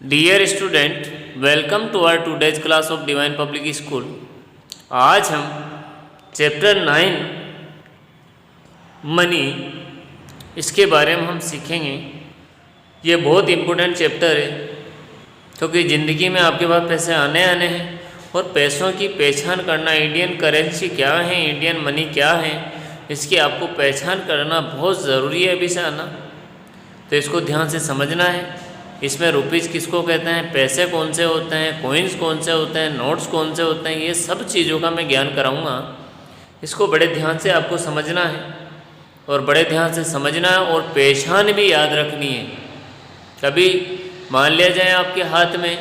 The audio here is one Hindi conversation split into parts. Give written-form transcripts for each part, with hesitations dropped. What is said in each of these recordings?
Dear student, welcome to our today's class of Divine Public School. आज हम चैप्टर 9 मनी, इसके बारे में हम सीखेंगे। ये बहुत इम्पोर्टेंट चैप्टर है क्योंकि ज़िंदगी में आपके पास पैसे आने हैं और पैसों की पहचान करना, इंडियन करेंसी क्या है, इंडियन मनी क्या है, इसकी आपको पहचान करना बहुत ज़रूरी है अभी से आना। तो इसको ध्यान से समझना है। इसमें रुपीज़ किसको कहते हैं, पैसे कौन से होते हैं, कॉइन्स कौन से होते हैं, नोट्स कौन से होते हैं, ये सब चीज़ों का मैं ज्ञान कराऊंगा। इसको बड़े ध्यान से आपको समझना है और बड़े ध्यान से समझना है और पहचान भी याद रखनी है। कभी मान लिया जाए आपके हाथ में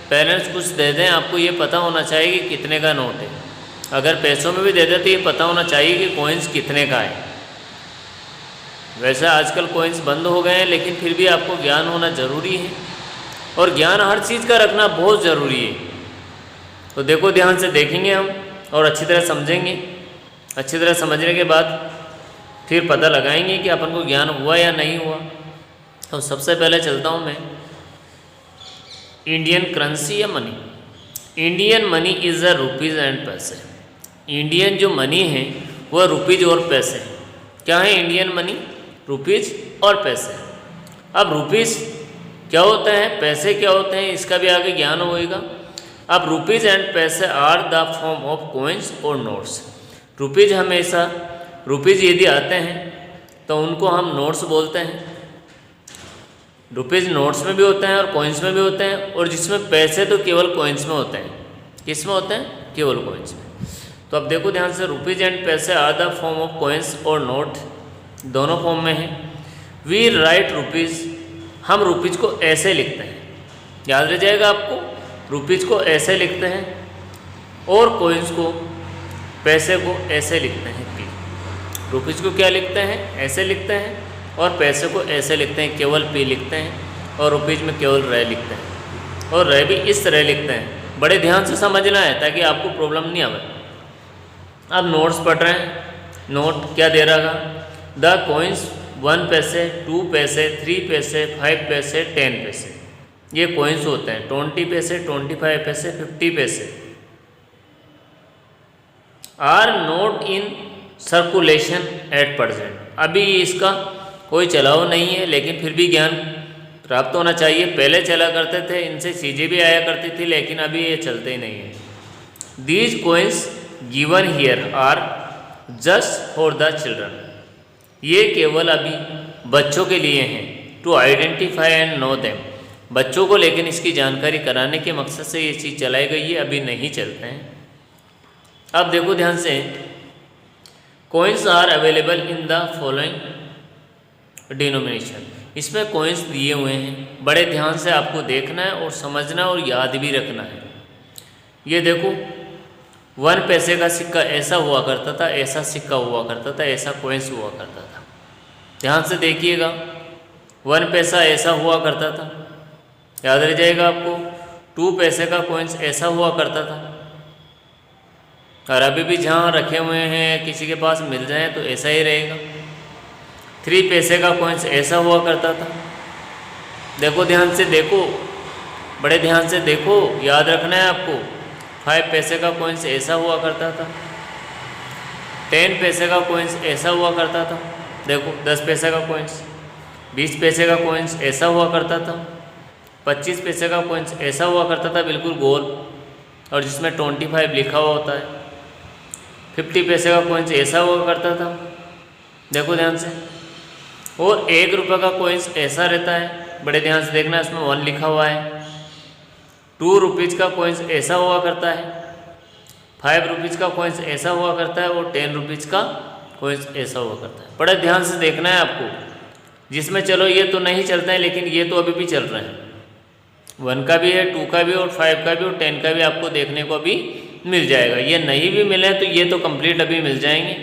पेरेंट्स कुछ दे दें, आपको ये पता होना चाहिए कि कितने का नोट है। अगर पैसों में भी दे दें तो ये पता होना चाहिए कि कॉइन्स कितने का है। वैसे आजकल कॉइन्स बंद हो गए हैं, लेकिन फिर भी आपको ज्ञान होना ज़रूरी है और ज्ञान हर चीज़ का रखना बहुत ज़रूरी है। तो देखो, ध्यान से देखेंगे हम और अच्छी तरह समझेंगे। अच्छी तरह समझने के बाद फिर पता लगाएंगे कि अपन को ज्ञान हुआ या नहीं हुआ। तो सबसे पहले चलता हूँ मैं इंडियन करेंसी या money. Indian money is a rupees and पैसे। इंडियन जो मनी है वह रुपीज़ और पैसे। क्या है इंडियन मनी? रुपीज़ और पैसे। अब रुपीज़ क्या होता है, पैसे क्या होते हैं, इसका भी आगे ज्ञान होएगा। अब rupees and paise are the form of coins और नोट्स। रुपीज़ हमेशा, रुपीज़ यदि आते हैं तो उनको हम नोट्स बोलते हैं। रुपीज़ नोट्स में भी होते हैं और कॉइन्स में भी होते हैं, और जिसमें पैसे तो केवल कॉइन्स में होते हैं। किस में होते हैं? केवल कॉइन्स में। तो अब देखो ध्यान से, rupees and paise are the form of coins और नोट, दोनों फॉर्म में है। वी राइट रुपीज़, हम रुपीज़ को ऐसे लिखते हैं, याद रह जाएगा आपको। रुपीज़ को ऐसे लिखते हैं और कॉइन्स को, पैसे को ऐसे लिखते हैं। पी, रुपीज़ को क्या लिखते हैं? ऐसे लिखते हैं, और पैसे को ऐसे लिखते हैं, केवल पी लिखते हैं, और रुपीज़ में केवल रे लिखते हैं, और रे भी इस तरह लिखते हैं। बड़े ध्यान से समझना है ताकि आपको प्रॉब्लम नहीं आवे। अब नोट्स पढ़ रहे हैं। नोट क्या दे रहा है? द कॉइन्स 1 पैसे, 2 पैसे, 3 पैसे, 5 पैसे, 10 पैसे, ये कॉइन्स होते हैं। 20 पैसे, 25 paise, 50 paise are not in circulation at present. अभी इसका कोई चलाव नहीं है, लेकिन फिर भी ज्ञान प्राप्त होना चाहिए। पहले चला करते थे, इनसे चीज़ें भी आया करती थी, लेकिन अभी ये चलते ही नहीं है। These coins given here are just for the children. ये केवल अभी बच्चों के लिए हैं। To identify and know them, बच्चों को लेकिन इसकी जानकारी कराने के मकसद से ये चीज़ चलाई गई है, अभी नहीं चलते हैं। अब देखो ध्यान से, coins are available in the following denomination. इसमें कॉइन्स दिए हुए हैं, बड़े ध्यान से आपको देखना है और समझना और याद भी रखना है। ये देखो, 1 पैसे का सिक्का ऐसा हुआ करता था, ऐसा सिक्का हुआ करता था, ऐसा कॉइन्स हुआ करता था। ध्यान से देखिएगा, 1 पैसा ऐसा हुआ करता था, याद रह जाएगा आपको। 2 पैसे का कॉइन्स ऐसा हुआ करता था, और अभी भी जहाँ रखे हुए हैं किसी के पास मिल जाए तो ऐसा ही रहेगा। 3 पैसे का कॉइन्स ऐसा हुआ करता था। देखो ध्यान से देखो, बड़े ध्यान से देखो, याद रखना है आपको। 5 पैसे का कॉइन्स ऐसा हुआ करता था। 10 पैसे का कॉइन्स ऐसा हुआ करता था। देखो, 10 पैसे का कॉइन्स, 20 पैसे का कॉइन्स ऐसा हुआ करता था। 25 पैसे का कॉइन्स ऐसा हुआ करता था, बिल्कुल गोल, और जिसमें 25 लिखा हुआ होता है। 50 पैसे का कॉइन्स ऐसा हुआ करता था, देखो ध्यान से। और 1 रुपये का कॉइन्स ऐसा रहता है, बड़े ध्यान से देखना, इसमें 1 लिखा हुआ है। 2 रुपीज़ का कॉइन्स ऐसा हुआ करता है। 5 रुपीज़ का कॉइन्स ऐसा हुआ करता है, और 10 रुपीज़ का कॉइन्स ऐसा हुआ करता है। बड़े ध्यान से देखना है आपको, जिसमें चलो ये तो नहीं चलता है, लेकिन ये तो अभी भी चल रहे हैं। 1 का भी है, 2 का भी, और 5 का भी, और 10 का भी आपको देखने को अभी मिल जाएगा। ये नहीं भी मिले तो ये तो कंप्लीट अभी मिल जाएंगे।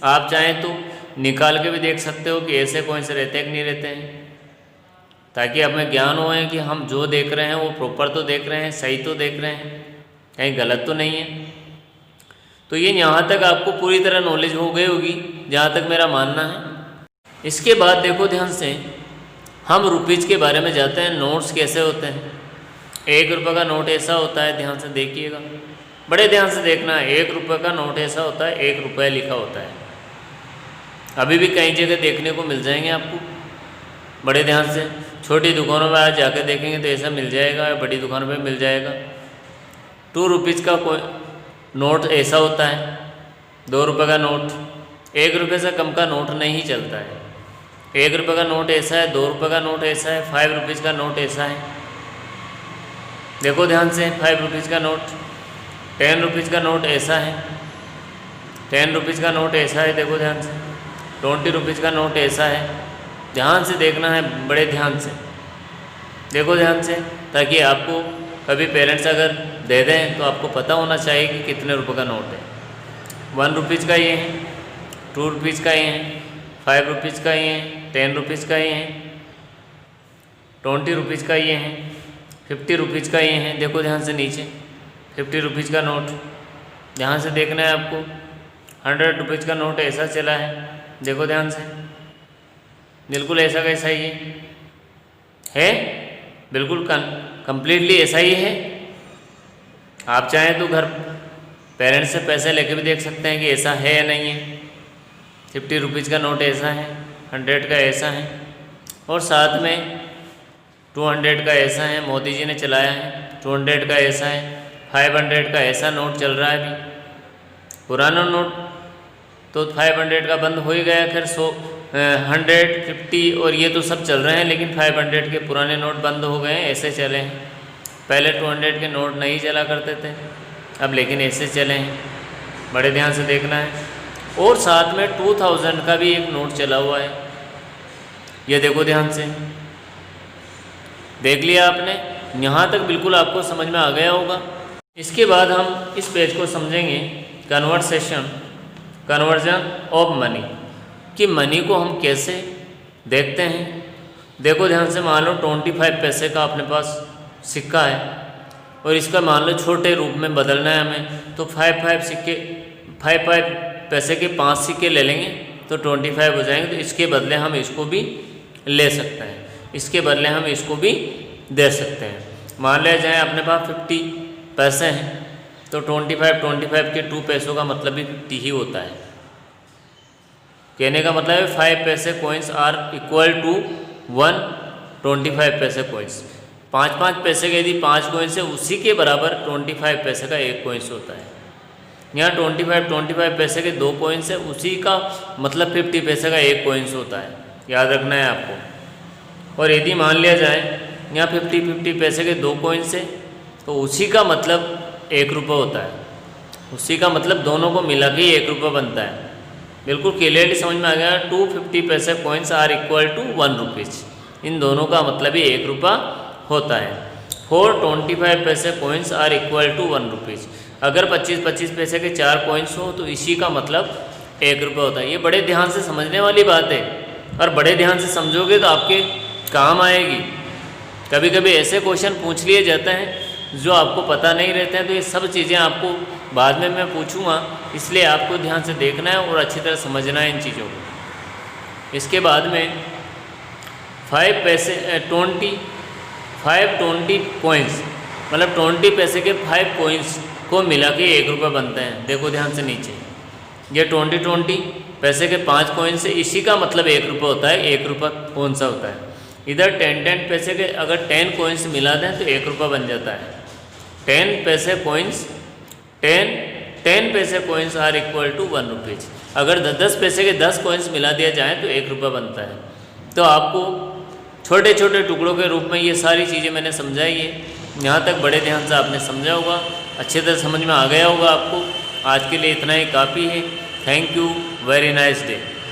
आप चाहें तो निकाल के भी देख सकते हो कि ऐसे कॉइन्स रहते हैं कि नहीं रहते हैं, ताकि हमें ज्ञान हो कि हम जो देख रहे हैं वो प्रॉपर तो देख रहे हैं, सही तो देख रहे हैं, कहीं गलत तो नहीं है। तो ये यहाँ तक आपको पूरी तरह नॉलेज हो गई होगी, जहाँ तक मेरा मानना है। इसके बाद देखो ध्यान से, हम रुपीज़ के बारे में जाते हैं। नोट्स कैसे होते हैं, 1 रुपये का नोट ऐसा होता है, ध्यान से देखिएगा, बड़े ध्यान से देखना है। 1 रुपये का नोट ऐसा होता है, 1 रुपया लिखा होता है। अभी भी कई जगह देखने को मिल जाएंगे आपको, बड़े ध्यान से। छोटी दुकानों में आज जाकर देखेंगे तो ऐसा मिल जाएगा, बड़ी दुकानों पे मिल जाएगा। 2 रुपीज़ का कोई नोट ऐसा होता है, 2 रुपये का नोट, 1 रुपये से कम का नोट नहीं चलता है। 1 रुपये का नोट ऐसा है, 2 रुपये का नोट ऐसा है, 5 रुपीज़ का नोट ऐसा है। देखो ध्यान से, 5 रुपीज़ का नोट, 10 रुपीज़ का नोट ऐसा है, 10 रुपीज़ का नोट ऐसा है, देखो ध्यान से। 20 रुपीज़ का नोट ऐसा है, ध्यान से देखना है, बड़े ध्यान से देखो ध्यान से, ताकि आपको कभी पेरेंट्स अगर दे दें तो आपको पता होना चाहिए कि कितने रुपए का नोट है। 1 रुपीज़ का ये है, 2 रुपीज़ का ये है, 5 रुपीज़ का ये है, 10 रुपीज़ का ये है, 20 रुपीज़ का ये है, 50 रुपीज़ का ये है। देखो ध्यान से नीचे 50 रुपीज़ का नोट, ध्यान से देखना है आपको। 100 रुपीज़ का नोट ऐसा चला है, देखो ध्यान से, बिल्कुल ऐसा कैसा ही है, बिल्कुल कंप्लीटली ऐसा ही है। आप चाहें तो घर पेरेंट्स से पैसे लेके भी देख सकते हैं कि ऐसा है या नहीं है। 50 रुपीज़ का नोट ऐसा है, 100 का ऐसा है, और साथ में 200 का ऐसा है, मोदी जी ने चलाया है। 200 का ऐसा है, 500 का ऐसा नोट चल रहा है अभी। पुराना नोट तो 500 का बंद हो ही गया, खैर 100, 50 और ये तो सब चल रहे हैं, लेकिन 500 के पुराने नोट बंद हो गए हैं, ऐसे चले हैं। पहले 200 के नोट नहीं चला करते थे, अब लेकिन ऐसे चले हैं, बड़े ध्यान से देखना है। और साथ में 2000 का भी एक नोट चला हुआ है, ये देखो ध्यान से, देख लिया आपने, यहाँ तक बिल्कुल आपको समझ में आ गया होगा। इसके बाद हम इस पेज को समझेंगे, कन्वर्जन ऑफ मनी, कि मनी को हम कैसे देखते हैं। देखो ध्यान से, मान लो 25 पैसे का अपने पास सिक्का है और इसका मान लो छोटे रूप में बदलना है हमें, तो 5 पैसे के 5 सिक्के ले लेंगे तो 25 हो जाएंगे। तो इसके बदले हम इसको भी ले सकते हैं, इसके बदले हम इसको भी दे सकते हैं। मान लिया जाए अपने पास 50 पैसे हैं, तो 25 के 2 पैसों का मतलब भी 50 ही होता है। कहने का मतलब है 5 पैसे कॉइन्स आर इक्वल टू 1 25 पैसे कॉइन्स। 5 पैसे के यदि 5 कॉइन्स है, उसी के बराबर 25 पैसे का 1 कॉइन्स होता है। यहाँ 25 पैसे के 2 कॉइन्स है, उसी का मतलब 50 पैसे का 1 कॉइन्स होता है, याद रखना है आपको। और यदि मान लिया जाए यहाँ 50 पैसे के 2 कॉइन्स है, तो उसी का मतलब 1 रुपये होता है, उसी का मतलब दोनों को मिला के 1 रुपये बनता है। बिल्कुल क्लियरली समझ में आ गया। 250 पैसे coins are equal to 1 rupees, इन दोनों का मतलब ही 1 रुपया होता है। 425 paise coins are equal to 1 rupees, अगर 25 पैसे के 4 कॉइन्स हो तो इसी का मतलब 1 रुपया होता है। ये बड़े ध्यान से समझने वाली बात है, और बड़े ध्यान से समझोगे तो आपके काम आएगी। कभी कभी ऐसे क्वेश्चन पूछ लिए जाते हैं जो आपको पता नहीं रहते हैं, तो ये सब चीज़ें आपको बाद में मैं पूछूंगा, इसलिए आपको ध्यान से देखना है और अच्छी तरह समझना है इन चीज़ों को। इसके बाद में 5 पैसे 20 कॉइन्स, मतलब 20 पैसे के 5 कॉइन्स को मिला के 1 रुपये बनते हैं। देखो ध्यान से नीचे, ये 20 पैसे के 5 कॉइन्स है, इसी का मतलब 1 रुपये होता है। 1 रुपये कौन सा होता है? इधर 10 पैसे के अगर 10 कॉइन्स मिला दें तो 1 रुपया बन जाता है। 10 paise coins are equal to 1 rupees. अगर 10 पैसे के 10 कॉइन्स मिला दिया जाए तो 1 रुपया बनता है। तो आपको छोटे छोटे टुकड़ों के रूप में ये सारी चीज़ें मैंने समझाई है। यहाँ तक बड़े ध्यान से आपने समझा होगा, अच्छे तरह समझ में आ गया होगा आपको। आज के लिए इतना ही काफ़ी है। Thank you, very nice day.